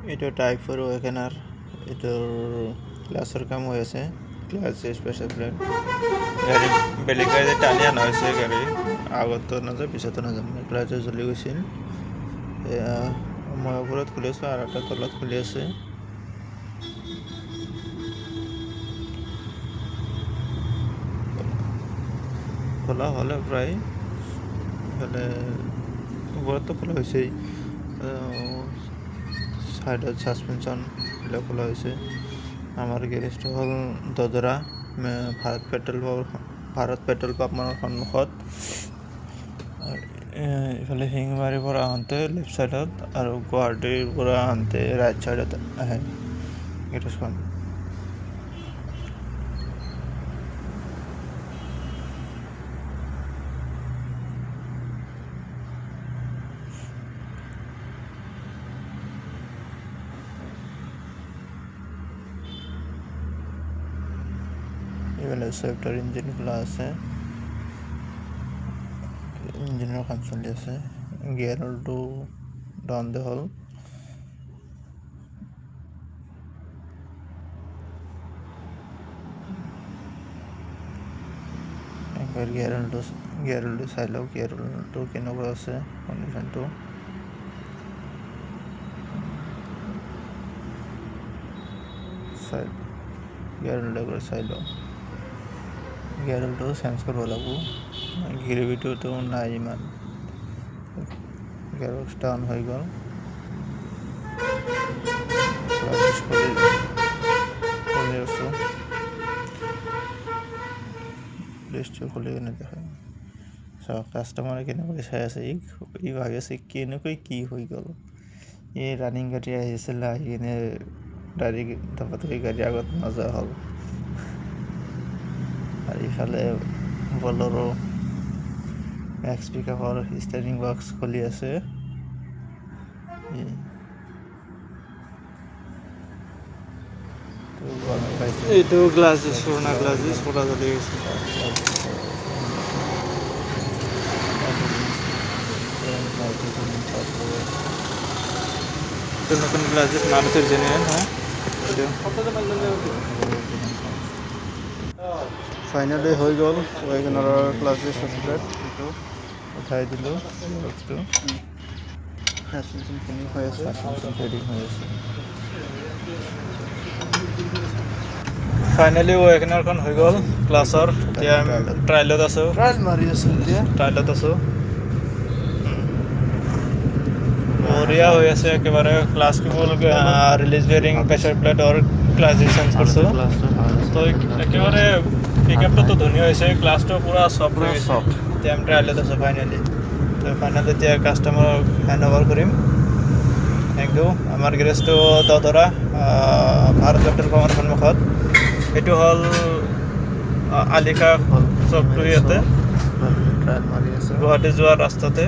এইটো টাইপৰ ৱেগনাৰ এইটোৰ গ্লাছৰ কাম হৈ আছে গ্লাছ স্পেচিয়েল প্লেন গাড়ী বেলেগ গাড়ী টানি অনা হৈছে গাড়ী আগতো নাযায় পিছতো নাযায় গ্লাছটো জ্বলি গৈছিল এয়া মই ওপৰত খুলি আছোঁ আৰু এটা তলত খুলি আছে খোলা হ'লে প্ৰায় ইফালে ওপৰতো খোলা হৈছেই সাইডত সাসপেনশন এইবিলাক খোলা হৈছে আমাৰ গেৰেজটো হ'ল দদৰা ভাৰত পেট্ৰল পাম্পৰ সন্মুখত ইফালে শিঙিমাৰীৰ পৰা আহোঁতে লেফ্ট ছাইডত আৰু গুৱাহাটীৰ পৰা আহোঁতে ৰাইট ছাইডত আহে গেৰেজখন এইফালে ছুইফ্টৰ ইঞ্জিন খোলা আছে ইঞ্জিনৰ কাম চলি আছে গিয়াৰটো ডাউন দে হ'ল একবাৰ গিয়াৰটো চাই লওক গিয়াৰটো কেনেকুৱা আছে কণ্ডিশ্যনটো গিয়াৰটো একবাৰ চাই লওক গিয়াৰটো চেঞ্জ কৰিব লাগিব গ্ৰেভিটোতো নাই ইমান গিয়াৰবক্স ডাউন হৈ গ'ল খুলি আছোঁ লিষ্টটো খুলি কিনে দেখাই চাওক কাষ্টমাৰে কেনেকৈ চাই আছে ই ভাবি আছে কেনেকৈ কি হৈ গ'ল এই ৰানিং গাড়ী আহিছিল আহি কিনে ডাইৰেক্ট ধপাতকৈ গাড়ী আগত নোযোৱা হ'ল আৰু ইফালে বলেৰো মেক্স পিকআপৰ ষ্টেৰিং বক্স খুলি আছে এইটো গ্লাছেছ পুৰণা গ্লাছেছ পুৰা জ্বলি গৈছে নতুন গ্লাছেছ মানুষেৰ জেনে হ্যাঁ ফাইনেলি হৈ গ'ল ৱেগনাৰৰ গ্লাছেছ এইটো উঠাই দিলোঁ বক্সটো ফিনিং হৈ আছে ৰেডি হৈ আছে ফাইনেলি ৱেগনাৰখন হৈ গ'ল ক্লাছৰ এতিয়া ট্ৰাইলত আছোঁ ট্ৰাইলত আছোঁ বঢ়িয়া হৈ আছে একেবাৰে ক্লাছ কেৱল ৰিলিজ বেয়াৰিং প্ৰেছাৰ প্লেট আৰু ক্লাছ চেঞ্জ কৰিছোঁ তো একেবাৰে পিকআপটো ধুনীয়া হৈছে ক্লাছটো পূৰা চফ্ট হৈ আছে এতিয়া আমি ট্ৰাইলত আছোঁ ফাইনেলি তো ফাইনেলি এতিয়া কাষ্টমাৰক হেণ্ড অভাৰ কৰিম থেংক ইউ আমাৰ গেৰেজটো দদৰা ভাৰত পেট্ৰল পাম্পৰ সন্মুখত এইটো হ'ল আলিকা চকটো ইয়াতে গুৱাহাটী যোৱা ৰাস্তাতে